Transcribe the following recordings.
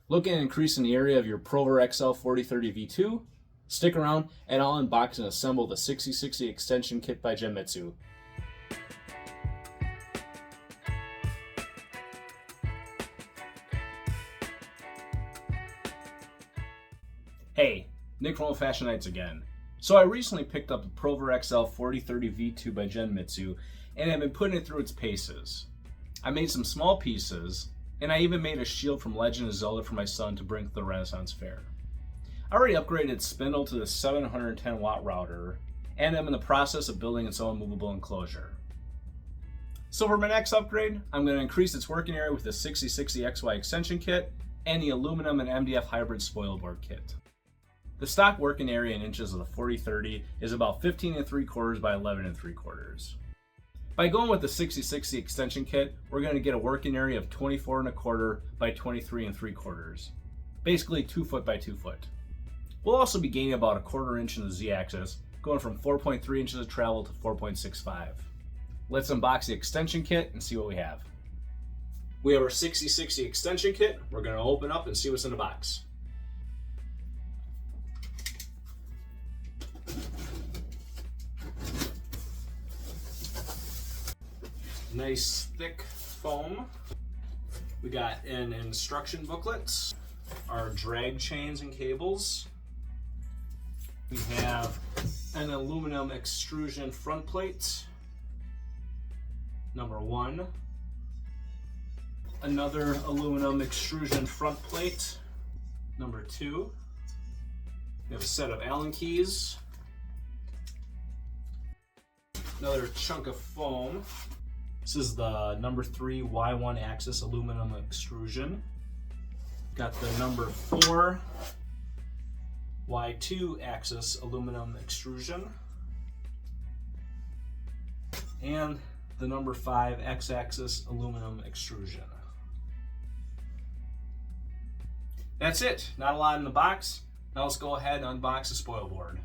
Looking at increasing the area of your ProverXL 4030 V2? Stick around and I'll unbox and assemble the 6060 extension kit by Genmitsu. Hey, Nick from Old Fashioned Nights again. So I recently picked up the ProverXL 4030 V2 by Genmitsu and have been putting it through its paces. I made some small pieces, and I even made a shield from Legend of Zelda for my son to bring to the Renaissance Fair. I already upgraded its spindle to the 710 watt router, and I'm in the process of building its own movable enclosure. So for my next upgrade, I'm going to increase its working area with the 6060XY extension kit and the aluminum and MDF hybrid Spoilboard kit. The stock working area in inches of the 4030 is about 15 3/4 by 11 3/4. By going with the 6060 extension kit, we're going to get a working area of 24 1/4 by 23 3/4. Basically 2 foot by 2 foot. We'll also be gaining about 1/4 inch in the Z-axis, going from 4.3 inches of travel to 4.65. Let's unbox the extension kit and see what we have. We have our 6060 extension kit. We're going to open up and see what's in the box. Nice thick foam. We got an instruction booklet, our drag chains and cables. We have an aluminum extrusion front plate, number 1. Another aluminum extrusion front plate, number 2. We have a set of Allen keys. Another chunk of foam. This is the number 3 Y1 axis aluminum extrusion. Got the number 4 Y2 axis aluminum extrusion. And the number 5 X axis aluminum extrusion. That's it. Not a lot in the box. Now let's go ahead and unbox the Spoilboard.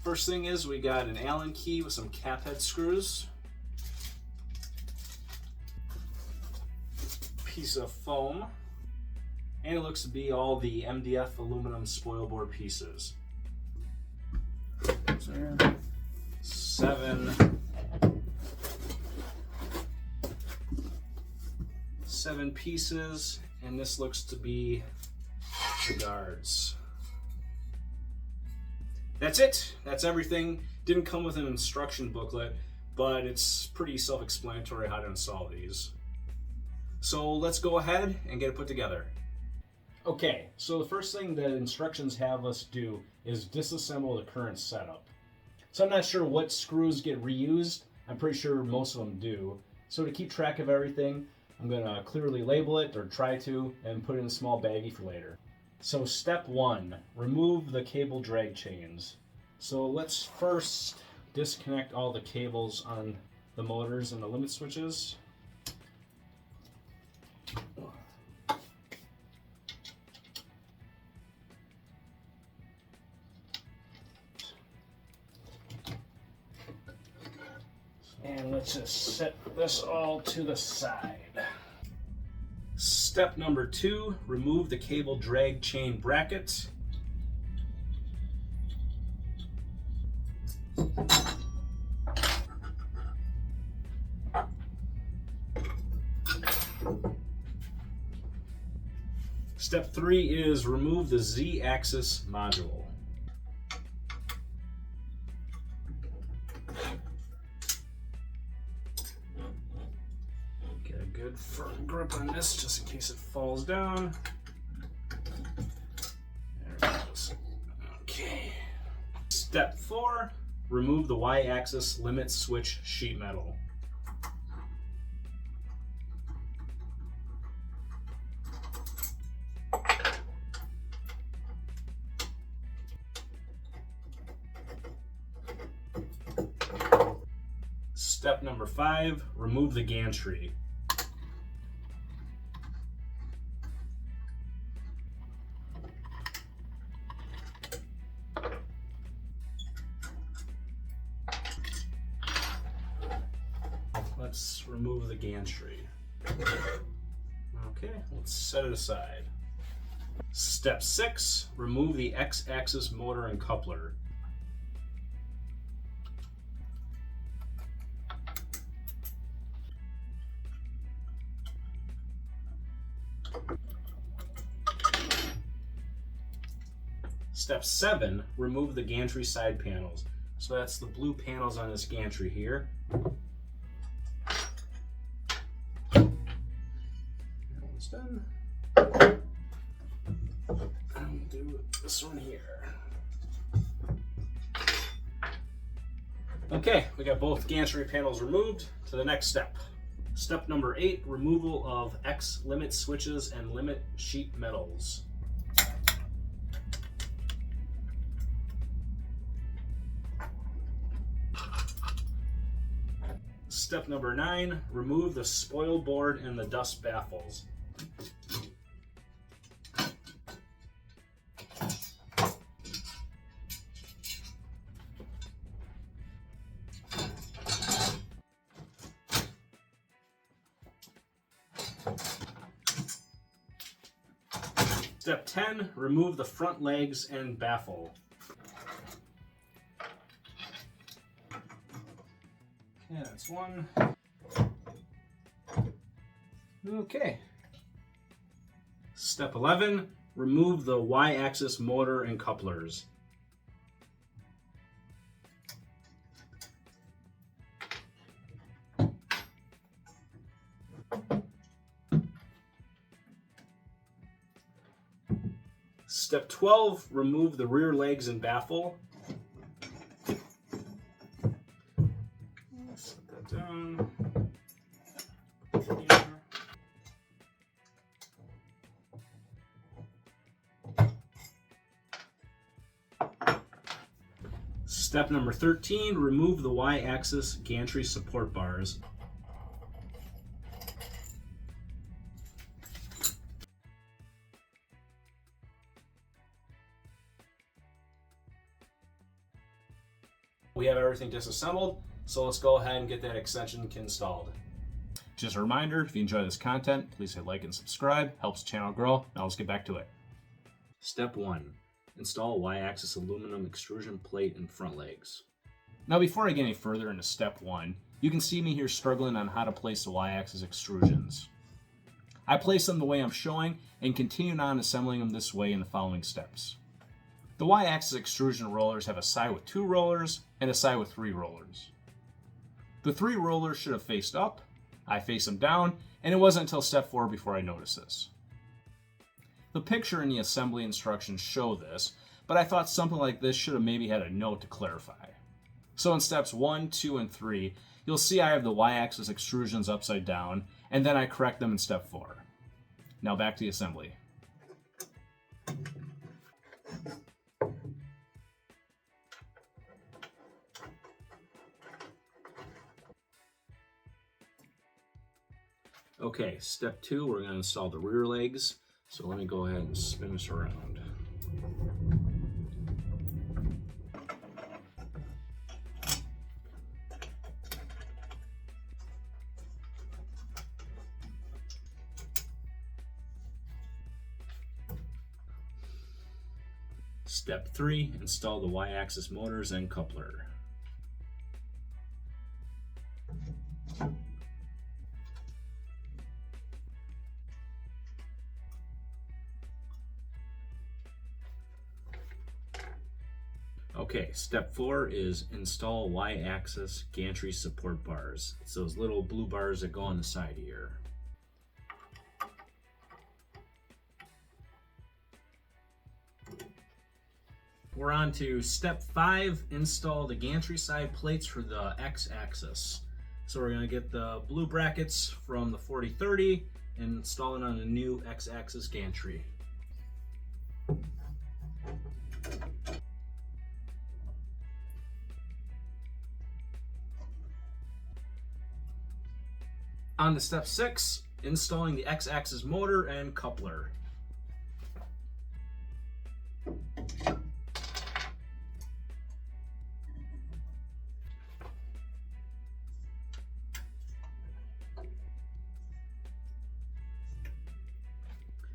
First thing is we got an Allen key with some cap head screws, piece of foam, and it looks to be all the MDF aluminum Spoilboard pieces. 7 pieces, and this looks to be the guards. That's it. That's everything. Didn't come with an instruction booklet, but it's pretty self-explanatory how to install these. So let's go ahead and get it put together. Okay, so the first thing the instructions have us do is disassemble the current setup. So I'm not sure what screws get reused. I'm pretty sure most of them do. So to keep track of everything, I'm going to clearly label it, or try to, and put it in a small baggie for later. So step 1, remove the cable drag chains. So let's first disconnect all the cables on the motors and the limit switches. And let's just set this all to the side. Step number 2, remove the cable drag chain bracket. Step 3 is remove the Z-axis module. Get a good firm grip on this just in case it falls down. There it goes. Okay. Step 4, remove the Y-axis limit switch sheet metal. Step number 5, remove the gantry. let's remove the gantry. Okay, let's set it aside. Step 6, remove the X-axis motor and coupler. Step 7, remove the gantry side panels. So that's the blue panels on this gantry here. That one's done. And we'll do this one here. Okay, we got both gantry panels removed. To the next step. Step number 8, removal of X limit switches and limit sheet metals. Step number 9, remove the spoil board and the dust baffles. Step 10, remove the front legs and baffle. Okay, that's one. Okay. Step 11, remove the Y-axis motor and couplers. Step 12, remove the rear legs and baffle. Set that down. Step number 13, remove the Y-axis gantry support bars. We have everything disassembled, so let's go ahead and get that extension installed. Just a reminder, if you enjoy this content, please hit like and subscribe. Helps the channel grow. Now let's get back to it. Step 1. Install Y-axis aluminum extrusion plate and front legs. Now before I get any further into step 1, you can see me here struggling on how to place the Y-axis extrusions. I place them the way I'm showing and continue on assembling them this way in the following steps. The Y-axis extrusion rollers have a side with 2 rollers and a side with 3 rollers. The 3 rollers should have faced up, I face them down, and it wasn't until step 4 before I noticed this. The picture and the assembly instructions show this, but I thought something like this should have maybe had a note to clarify. So in steps 1, 2, and 3, you'll see I have the Y-axis extrusions upside down, and then I correct them in step 4. Now back to the assembly. Okay, step 2, we're going to install the rear legs. So let me go ahead and spin this around. Step 3, install the Y-axis motors and coupler. Okay, step 4 is install Y-axis gantry support bars. It's those little blue bars that go on the side here. We're on to step 5, install the gantry side plates for the X-axis. So we're going to get the blue brackets from the 4030 and install it on a new X-axis gantry. On to step 6, installing the X-axis motor and coupler.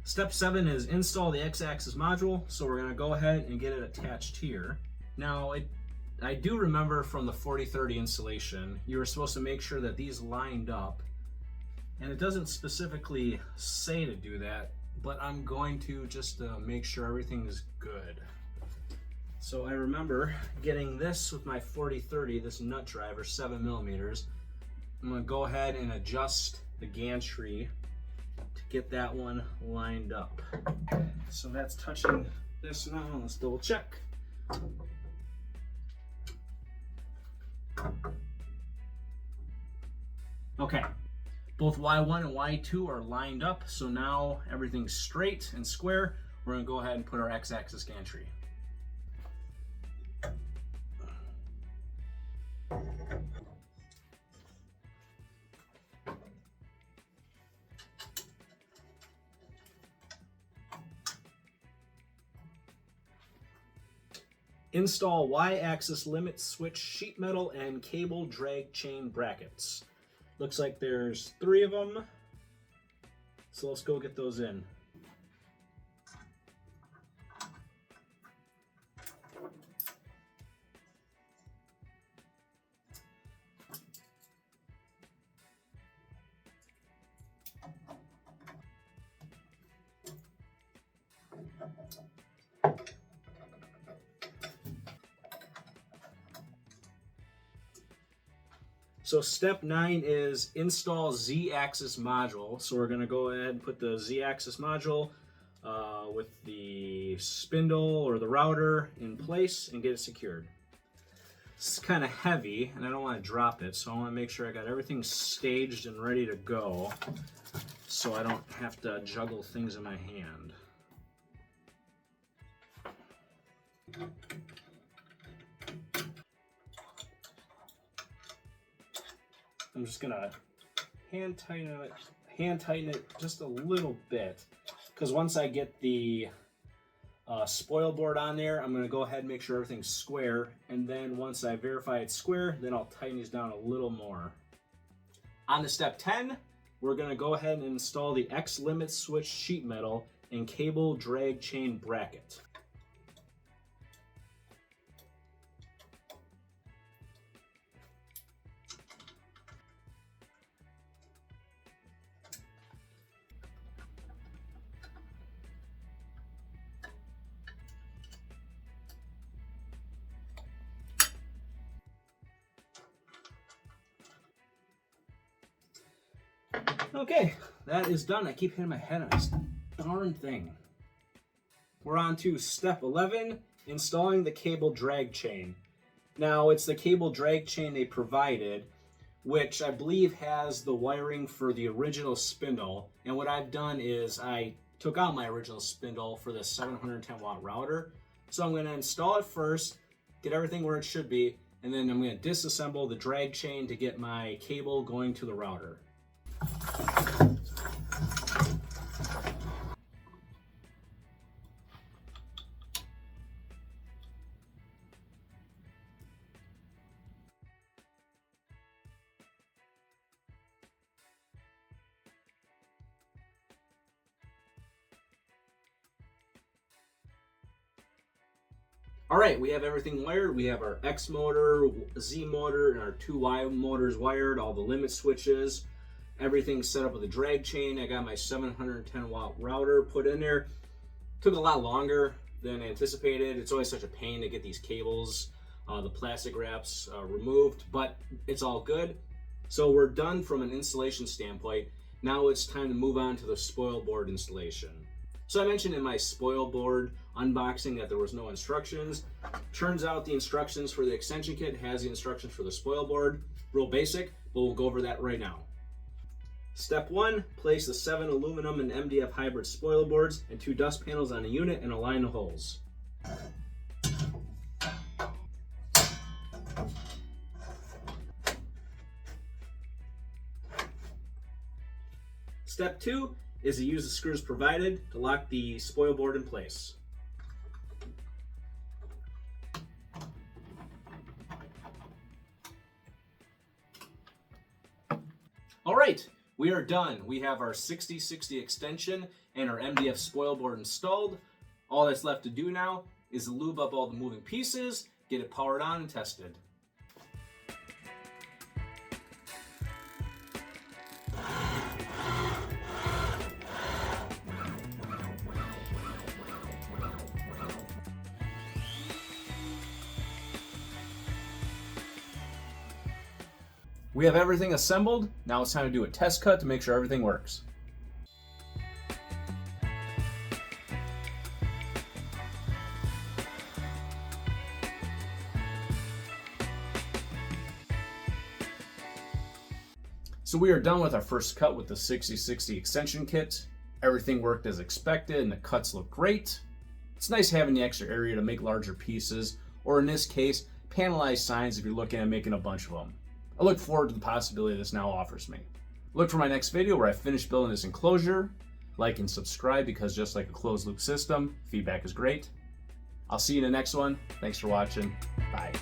Step 7 is install the X-axis module, so we're going to go ahead and get it attached here. Now, I do remember from the 4030 installation, you were supposed to make sure that these lined up, and it doesn't specifically say to do that, but I'm going to just to make sure everything is good. So I remember getting this with my 4030, this nut driver, 7mm. I'm going to go ahead and adjust the gantry to get that one lined up. So that's touching this now. Let's double check. Okay, both Y1 and Y2 are lined up, so now everything's straight and square. We're going to go ahead and put our X-axis gantry. Install Y-axis limit switch sheet metal and cable drag chain brackets. Looks like there's 3 of them, so let's go get those in. So step 9 is install Z-axis module. So we're going to go ahead and put the Z-axis module with the spindle or the router in place and get it secured. It's kind of heavy and I don't want to drop it, so I want to make sure I got everything staged and ready to go so I don't have to juggle things in my hand. I'm just gonna hand tighten it just a little bit, because once I get the Spoilboard on there, I'm gonna go ahead and make sure everything's square, and then once I verify it's square, then I'll tighten these down a little more. On to step 10, we're gonna go ahead and install the X limit switch sheet metal and cable drag chain bracket. Okay, that is done. I keep hitting my head on this darn thing. We're on to step 11, installing the cable drag chain. Now, it's the cable drag chain they provided, which I believe has the wiring for the original spindle. And what I've done is I took out my original spindle for the 710 watt router. So I'm going to install it first, get everything where it should be, and then I'm going to disassemble the drag chain to get my cable going to the router. All right, we have everything wired. We have our X motor, Z motor, and our 2 Y motors wired, all the limit switches. Everything's set up with a drag chain. I got my 710 watt router put in there. Took a lot longer than anticipated. It's always such a pain to get these cables, the plastic wraps removed, but it's all good. So we're done from an installation standpoint. Now it's time to move on to the Spoilboard installation. So I mentioned in my Spoilboard unboxing that there was no instructions. Turns out the instructions for the extension kit has the instructions for the Spoilboard. Real basic, but we'll go over that right now. Step 1, place the 7 aluminum and MDF hybrid Spoilboards and 2 dust panels on a unit and align the holes. Step 2 is to use the screws provided to lock the Spoilboard in place. All right, We are done. We have our 60/60 extension and our MDF Spoilboard installed. All that's left to do now is lube up all the moving pieces, get it powered on and tested. We have everything assembled. Now it's time to do a test cut to make sure everything works. So we are done with our first cut with the 60/60 extension kit. Everything worked as expected and the cuts look great. It's nice having the extra area to make larger pieces, or in this case, panelized signs if you're looking at making a bunch of them. I look forward to the possibility this now offers me. Look for my next video where I finish building this enclosure. Like and subscribe because just like a closed loop system, feedback is great. I'll see you in the next one. Thanks for watching. Bye.